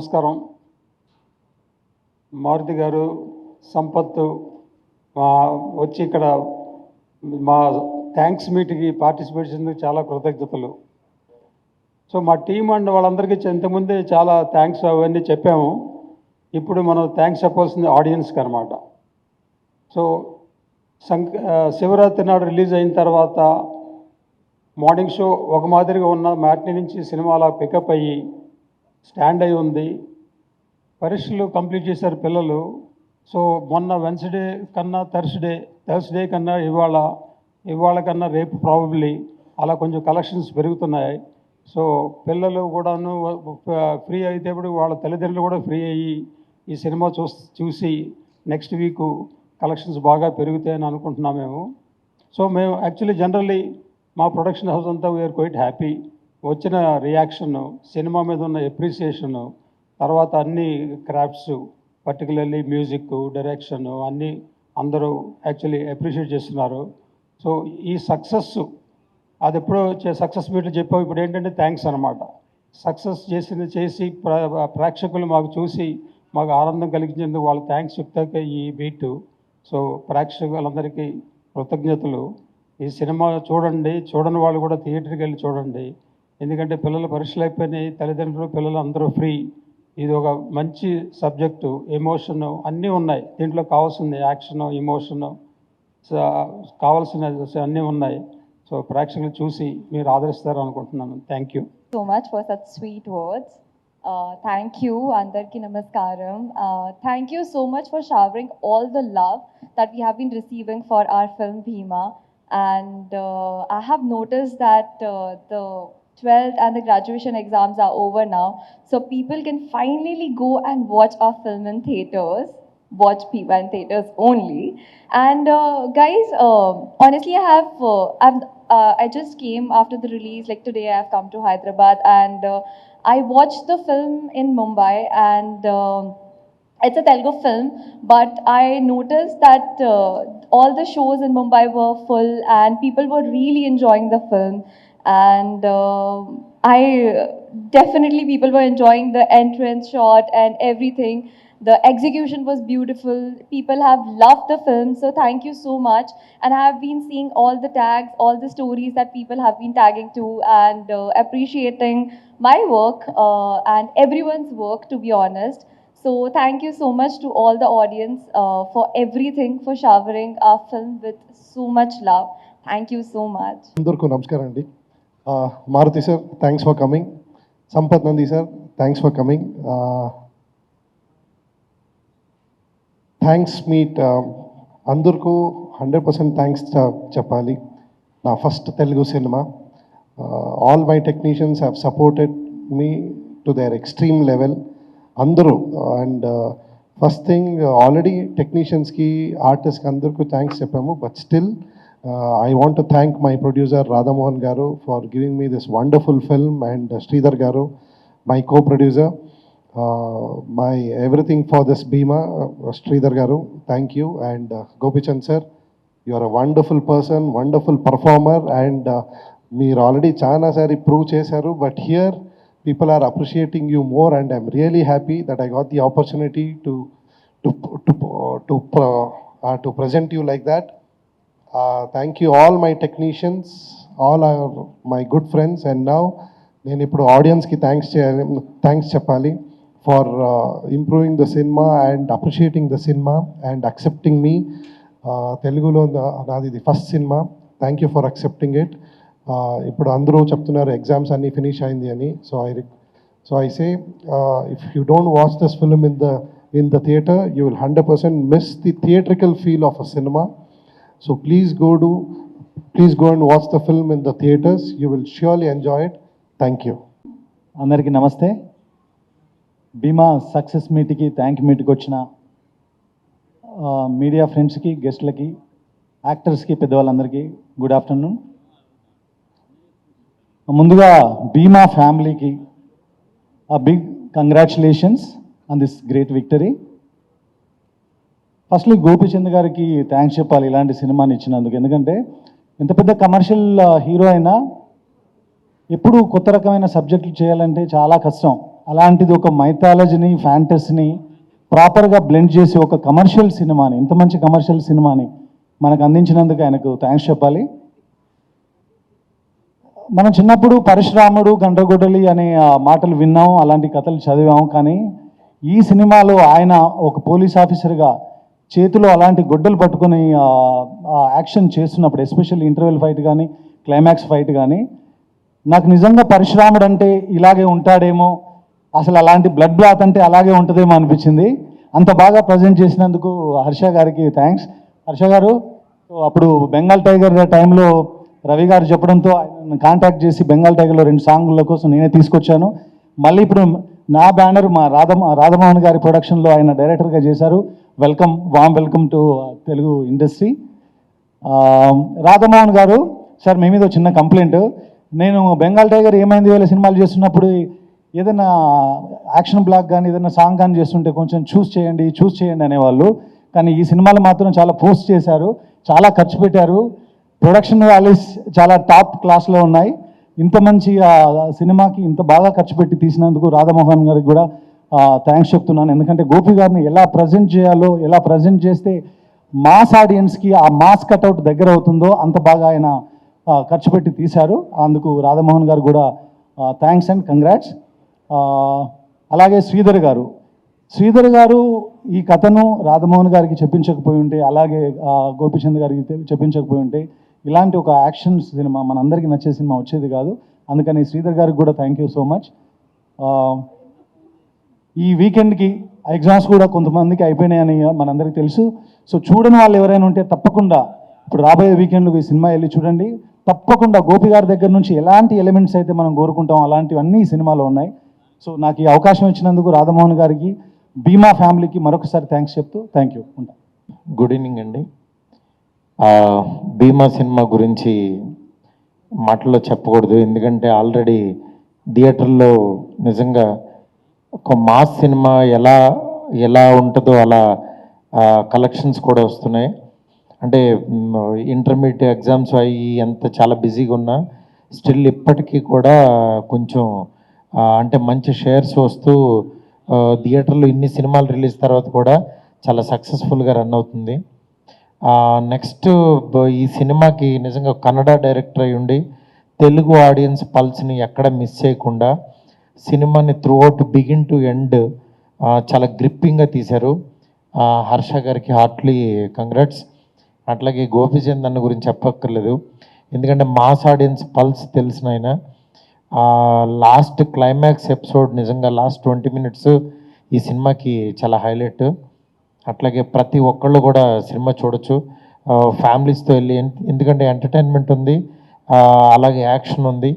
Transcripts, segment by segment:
నమస్కారం. మారుతి గారు, సంపత్తు వచ్చి ఇక్కడ మా థ్యాంక్స్ మీట్కి పార్టిసిపేట్ చేసినందుకు చాలా కృతజ్ఞతలు. సో మా టీం అండ్ వాళ్ళందరికీ ఇంతకుముందే చాలా థ్యాంక్స్ అవన్నీ చెప్పాము. ఇప్పుడు మనం థ్యాంక్స్ చెప్పాల్సింది ఆడియన్స్కి అనమాట. సో శివరాత్రి నాడు రిలీజ్ అయిన తర్వాత మార్నింగ్ షో ఒక మాదిరిగా ఉన్న మ్యాట్నీ నుంచి సినిమా అలా పికప్ అయ్యి స్టాండ్ అయి ఉంది. పరీక్షలు కంప్లీట్ చేశారు పిల్లలు. సో మొన్న వెన్స్డే కన్నా థర్స్డే కన్నా ఇవాళ కన్నా రేపు ప్రాబబ్లీ అలా కొంచెం కలెక్షన్స్ పెరుగుతున్నాయి. సో పిల్లలు కూడాను ఫ్రీ అయితేప్పుడు వాళ్ళ తల్లిదండ్రులు కూడా ఫ్రీ అయ్యి ఈ సినిమా చూసి నెక్స్ట్ వీకు కలెక్షన్స్ బాగా పెరుగుతాయని అనుకుంటున్నాం మేము. సో మేము యాక్చువల్లీ జనరల్లీ మా ప్రొడక్షన్ హౌస్ అంతా వీఆర్ క్వైట్ హ్యాపీ. వచ్చిన రియాక్షను, సినిమా మీద ఉన్న ఎప్రిసియేషను, తర్వాత అన్ని క్రాఫ్ట్స్, పర్టికులర్లీ మ్యూజిక్, డైరెక్షన్ అన్నీ అందరూ యాక్చువల్లీ అప్రిషియేట్ చేస్తున్నారు. సో ఈ సక్సెస్ అది ఎప్పుడో సక్సెస్ మీట్లు చెప్పాము. ఇప్పుడు ఏంటంటే థ్యాంక్స్ అనమాట. సక్సెస్ చేసి ప్రేక్షకులు మాకు చూసి మాకు ఆనందం కలిగించేందుకు వాళ్ళు థ్యాంక్స్ చెప్తాక ఈ మీటు. సో ప్రేక్షకులందరికీ కృతజ్ఞతలు. ఈ సినిమా చూడని వాళ్ళు కూడా థియేటర్కి వెళ్ళి చూడండి. ఎందుకంటే పిల్లల పరీక్షలు అయిపోయినాయి, తల్లిదండ్రులు పిల్లలు అందరూ ఫ్రీ. ఇది ఒక మంచి సబ్జెక్టు, ఎమోషను అన్నీ ఉన్నాయి దీంట్లో. కావాల్సింది యాక్షను, ఎమోషను కావాల్సిన అన్నీ ఉన్నాయి. సో ప్రేక్షకులు చూసి మీరు ఆదరిస్తారు అనుకుంటున్నాను. Thank you so much for such sweet words. Thank you, Andarki Namaskaram. Thank you so much for showering all the love that we have been receiving for our film Bhima. And I have noticed that the 12th and the graduation exams are over now. So people can finally go and watch our film in theaters. Watch Bhima in theaters only. And guys, honestly, I just came after the release. Like today, I have come to Hyderabad and I watched the film in Mumbai, and it's a Telugu film, but I noticed that all the shows in Mumbai were full and people were really enjoying the film. And people were enjoying the entrance shot and everything. The execution was beautiful. People have loved the film, so thank you so much. And I have been seeing all the tags, all the stories that people have been tagging to and appreciating my work and everyone's work, to be honest. So thank you so much to all the audience for everything, for showering our film with so much love. Thank you so much. Andarku namaskaram andi. Maruti sir, thanks for coming. Sampath Nandi sir, thanks for coming. Thanks meet అందరికీ 100% thanks చెప్పాలి. నా first Telugu సినిమా. All my technicians have supported me to their extreme level అందరూ. And first thing, already టెక్నీషియన్స్కి, ఆర్టిస్ట్కి అందరికీ thanks చెప్పాము. But still I want to thank my producer Radhamohan garu for giving me this wonderful film, and Sridhar garu, my co producer. My everything for this Bhima, Sridhar Garu, thank you. And Gopichand sir, you are a wonderful person, wonderful performer, and meer already chana sari prove chesaru, but here people are appreciating you more, and I'm really happy that I got the opportunity to present you like that. Thank you all my technicians, all my good friends. And now నేను ఇప్పుడు ఆడియన్స్కి thanks చెప్పాలి for improving the cinema and appreciating the cinema and accepting me. Telugulo నాది ఇది first cinema. Thank you for accepting it. ఇప్పుడు అందరూ చెప్తున్నారు exams అన్నీ ఫినిష్ అయింది అని. So I say if you don't watch this film in the theater, you will 100% miss the theatrical feel of a cinema. So please go and watch the film in the theaters. You will surely enjoy it. Thank you. అందరికీ నమస్తే. భీమా success మీట్కి, thank మీట్కి వచ్చిన media ఫ్రెండ్స్కి, గెస్ట్లకి, యాక్టర్స్కి, పెద్దవాళ్ళందరికీ good afternoon. ముందుగా భీమా ఫ్యామిలీకి big congratulations on this great victory. Firstly Gopichand గారికి thanks చెప్పాలి ఇలాంటి సినిమాని ఇచ్చినందుకు. ఎందుకంటే ఎంత పెద్ద కమర్షియల్ హీరో అయినా ఎప్పుడు కొత్త రకమైన సబ్జెక్టులు చేయాలంటే చాలా కష్టం. అలాంటిది ఒక మైథాలజీని ఫ్యాంటసీని ప్రాపర్గా బ్లెండ్ చేసి ఒక కమర్షియల్ సినిమాని, ఇంత మంచి కమర్షియల్ సినిమాని మనకు అందించినందుకు ఆయనకు థ్యాంక్స్ చెప్పాలి. మనం చిన్నప్పుడు పరశురాముడు గండ్రగొడ్డలి అనే మాటలు విన్నాం, అలాంటి కథలు చదివాం. కానీ ఈ సినిమాలో ఆయన ఒక పోలీస్ ఆఫీసర్గా చేతిలో అలాంటి గొడ్డలు పట్టుకొని యాక్షన్ చేస్తున్నప్పుడు, ఎస్పెషల్లీ ఇంటర్వెల్ ఫైట్ కానీ క్లైమాక్స్ ఫైట్ కానీ, నాకు నిజంగా పరశురాముడు అంటే ఇలాగే ఉంటాడేమో, అసలు అలాంటి బ్లడ్ బ్లాత్ అంటే అలాగే ఉంటుందేమో అనిపించింది. అంత బాగా ప్రజెంట్ చేసినందుకు హర్ష గారికి థ్యాంక్స్. హర్ష గారు అప్పుడు బెంగాల్ టైగర్ టైంలో రవి గారు చెప్పడంతో ఆయన కాంటాక్ట్ చేసి బెంగాల్ టైగర్లో 2 సాంగుల కోసం నేనే తీసుకొచ్చాను. మళ్ళీ ఇప్పుడు నా బ్యానర్ మా రాధమోహన్ గారి ప్రొడక్షన్లో ఆయన డైరెక్టర్గా చేశారు. Warm welcome to Telugu industry. Radhamohan గారు, సార్ మీ మీద చిన్న కంప్లైంట్. నేను బెంగాల్ టైగర్ ఏమైంది వేళ సినిమాలు చేస్తున్నప్పుడు ఏదైనా యాక్షన్ బ్లాక్ కానీ ఏదైనా సాంగ్ కానీ చేస్తుంటే కొంచెం చూస్ చేయండి అనేవాళ్ళు. కానీ ఈ సినిమాలు మాత్రం చాలా పోస్ట్ చేశారు, చాలా ఖర్చు పెట్టారు, ప్రొడక్షన్ వాల్యూస్ చాలా టాప్ క్లాస్లో ఉన్నాయి. ఇంత మంచి సినిమాకి ఇంత బాగా ఖర్చు పెట్టి తీసినందుకు రాధమోహన్ గారికి కూడా థ్యాంక్స్ చెప్తున్నాను. ఎందుకంటే గోపి గారిని ఎలా ప్రజెంట్ చేయాలో, ఎలా ప్రజెంట్ చేస్తే మాస్ ఆడియన్స్కి ఆ మాస్ కట్అవుట్ దగ్గర అవుతుందో అంత బాగా ఆయన ఖర్చు పెట్టి తీశారు. అందుకు రాధమోహన్ గారు కూడా థ్యాంక్స్ అండ్ కంగ్రాట్స్. అలాగే శ్రీధర్ గారు ఈ కథను రాధమోహన్ గారికి చెప్పించకపోయి ఉంటే, అలాగే గోపిచంద్ గారికి చెప్పించకపోయి ఉంటే ఇలాంటి ఒక యాక్షన్ సినిమా మనందరికీ నచ్చే సినిమా వచ్చేది కాదు. అందుకని శ్రీధర్ గారికి కూడా థ్యాంక్ యూ సో మచ్. ఈ వీకెండ్కి ఎగ్జామ్స్ కూడా కొంతమందికి అయిపోయినాయని మనందరికీ తెలుసు. సో చూడని వాళ్ళు ఎవరైనా ఉంటే తప్పకుండా ఇప్పుడు రాబోయే వీకెండ్లో ఈ సినిమా వెళ్ళి చూడండి. తప్పకుండా గోపి గారి దగ్గర నుంచి ఎలాంటి ఎలిమెంట్స్ అయితే మనం కోరుకుంటాం అలాంటివన్నీ ఈ సినిమాలో ఉన్నాయి. సో నాకు ఈ అవకాశం ఇచ్చినందుకు రాధమోహన్ గారికి, భీమా ఫ్యామిలీకి మరొకసారి థ్యాంక్స్ చెప్తూ థ్యాంక్ యూ. ఉంటా. గుడ్ ఈవినింగ్ అండి. భీమా సినిమా గురించి మాటల్లో చెప్పకూడదు, ఎందుకంటే ఆల్రెడీ థియేటర్లో నిజంగా ఒక మాస్ సినిమా ఎలా ఉంటుందో అలా కలెక్షన్స్ కూడా వస్తున్నాయి. అంటే ఇంటర్మీడియట్ ఎగ్జామ్స్ అయ్యి ఎంత చాలా బిజీగా ఉన్నా స్టిల్ ఇప్పటికీ కూడా కొంచెం అంటే మంచి షేర్స్ వస్తూ థియేటర్లో ఇన్ని సినిమాలు రిలీజ్ తర్వాత కూడా చాలా సక్సెస్ఫుల్గా రన్ అవుతుంది. నెక్స్ట్ ఈ సినిమాకి నిజంగా కన్నడ డైరెక్టర్ అయి ఉండి తెలుగు ఆడియన్స్ పల్స్ని ఎక్కడ మిస్ చేయకుండా సినిమాని త్రూఅవుట్ బిగిన్ టు ఎండ్ చాలా గ్రిప్పింగ్గా తీశారు. హర్ష గారికి హార్ట్లీ కంగ్రాట్స్. అట్లాగే గోపిచంద్ అన్న గురించి చెప్పక్కర్లేదు, ఎందుకంటే మాస్ ఆడియన్స్ పల్స్ తెలిసిన ఆయన. లాస్ట్ క్లైమాక్స్ ఎపిసోడ్ నిజంగా లాస్ట్ 20 minutes ఈ సినిమాకి చాలా హైలైట్. అట్లాగే ప్రతి ఒక్కళ్ళు కూడా సినిమా చూడొచ్చు ఫ్యామిలీస్తో వెళ్ళి, ఎందుకంటే ఎంటర్టైన్మెంట్ ఉంది, అలాగే యాక్షన్ ఉంది.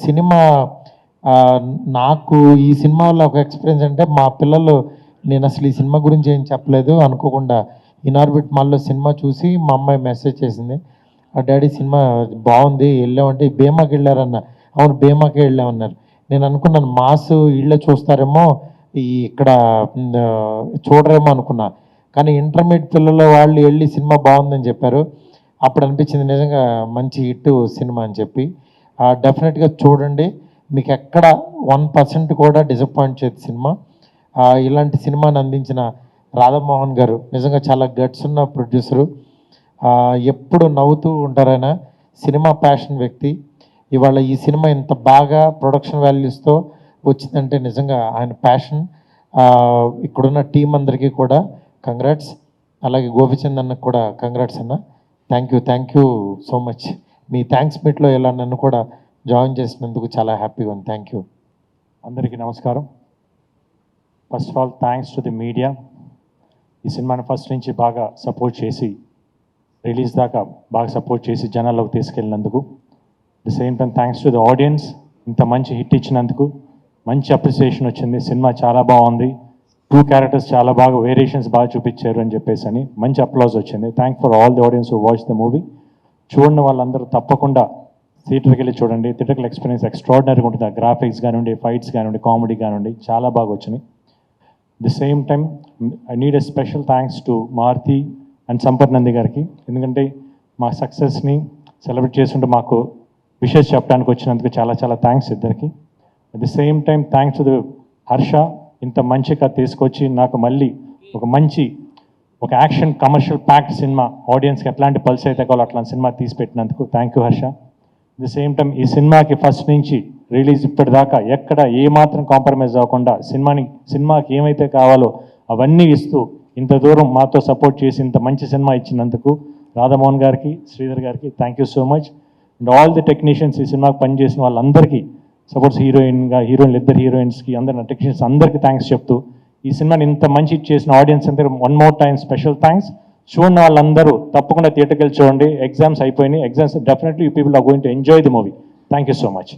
సినిమా నాకు ఈ సినిమాలో ఒక ఎక్స్పీరియన్స్ అంటే మా పిల్లలు, నేను అసలు ఈ సినిమా గురించి ఏం చెప్పలేదు అనుకోకుండా ఇన్ఆర్బిట్ మాల్లో సినిమా చూసి మా అమ్మాయి మెసేజ్ చేసింది, డాడీ సినిమా బాగుంది వెళ్ళామంటే భీమాకి వెళ్ళారన్న. అవును భీమాకే వెళ్ళామన్నారు. నేను అనుకున్నాను మాస్ ఇళ్ళే చూస్తారేమో ఇక్కడ చూడరేమో అనుకున్నా, కానీ ఇంటర్మీడియట్ పిల్లల వాళ్ళు వెళ్ళి సినిమా బాగుందని చెప్పారు. అప్పుడు అనిపించింది నిజంగా మంచి హిట్ సినిమా అని చెప్పి. డెఫినెట్గా చూడండి, మీకు ఎక్కడ 1% కూడా డిసప్పాయింట్ చేసే సినిమా. ఇలాంటి సినిమాని అందించిన రాధామోహన్ గారు నిజంగా చాలా గట్స్ ఉన్న ప్రొడ్యూసరు, ఎప్పుడు నవ్వుతూ ఉంటారైనా, సినిమా ప్యాషన్ వ్యక్తి. ఇవాళ ఈ సినిమా ఇంత బాగా ప్రొడక్షన్ వాల్యూస్తో వచ్చిందంటే నిజంగా ఆయన ప్యాషన్. ఇక్కడున్న టీం అందరికీ కూడా కంగ్రాట్స్. అలాగే గోపిచంద్ అన్నకు కూడా కంగ్రాట్స్ అన్న. Thank you so much. Me thanks మీట్లో ఇలా నన్ను కూడా జాయిన్ చేసినందుకు చాలా హ్యాపీగా ఉంది. Thank you. అందరికీ నమస్కారం. First of all thanks to the media. ఈ సినిమాని ఫస్ట్ నుంచి బాగా సపోర్ట్ చేసి రిలీజ్ దాకా బాగా సపోర్ట్ చేసి జనాల్లోకి తీసుకెళ్ళినందుకు. The same time thanks to the audience, ఇంత మంచి హిట్ ఇచ్చినందుకు. మంచి అప్రిసియేషన్ వచ్చింది, సినిమా చాలా బాగుంది, 2 characters చాలా బాగా వేరియేషన్స్ బాగా చూపించారు అని చెప్పేసి అని మంచి అప్లాజ్ వచ్చింది. Thank for all the audience who watch the movie. చూడని వాళ్ళందరూ తప్పకుండా థియేటర్కి వెళ్ళి చూడండి. థియేటర్కి ఎక్స్పీరియన్స్ ఎక్స్ట్రాడినరీగా ఉంటుంది. ఆ గ్రాఫిక్స్ కానివ్వండి, ఫైట్స్ కానివ్వండి, కామెడీ కానివ్వండి, చాలా బాగా వచ్చినాయి. The same time I need a special thanks to Maruthi and Sampath Nandi గారికి, ఎందుకంటే మా సక్సెస్ని సెలబ్రేట్ చేస్తుంటే మాకు విషెస్ చెప్పడానికి వచ్చినందుకు చాలా చాలా థ్యాంక్స్ ఇద్దరికి. At the same time thanks to the Harsha, ఇంత మంచి కథ తీసుకొచ్చి నాకు మళ్ళీ ఒక యాక్షన్ కమర్షియల్ ప్యాక్డ్ సినిమా, ఆడియన్స్కి ఎట్లాంటి పల్స్ అయితే కావాలో అట్లాంటి సినిమా తీసి పెట్టినందుకు thank you Harsha. At the same time ఈ సినిమాకి ఫస్ట్ నుంచి రిలీజ్ ఇప్పటిదాకా ఎక్కడ ఏమాత్రం కాంప్రమైజ్ అవ్వకుండా సినిమాకి ఏమైతే కావాలో అవన్నీ ఇస్తూ ఇంత దూరం మాతో సపోర్ట్ చేసి ఇంత మంచి సినిమా ఇచ్చినందుకు రాధామోహన్ గారికి, శ్రీధర్ గారికి thank you so much. And all the technicians ఈ సినిమాకి పనిచేసిన వాళ్ళందరికీ, సపోర్ట్స్ హీరోయిన్లు, ఇద్దరు హీరోయిన్స్కి, అందరి టెక్నీషియన్స్ అందరికీ థ్యాంక్స్ చెప్తూ ఈ సినిమాని ఇంత మంచి చేసిన ఆడియన్స్ అందరూ one more time special thanks. చూడండి వాళ్ళందరూ తప్పకుండా థియేటర్కి వెళ్ళి చూడండి. ఎగ్జామ్స్ అయిపోయినాయి. Exams definitely you people are going to enjoy the movie. Thank you so much.